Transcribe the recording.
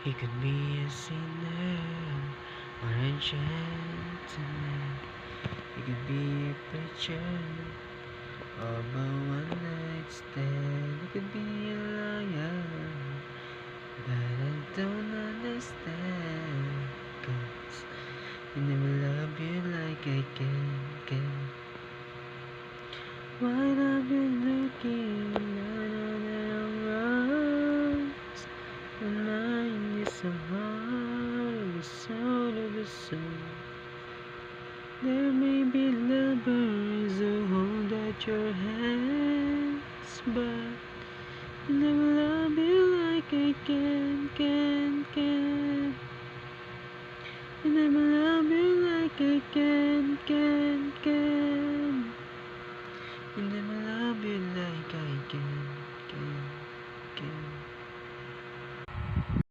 He could be a sinner or a gentleman. He could be a preacher or a one-night stand. He could be a liar, but I don't understand. 'Cause he never love you like I can. Why not be looking? I know that I'm wrong. My mind is so hard of the soul of the soul. There may be lovers who hold out your hands, but you never love me like I can.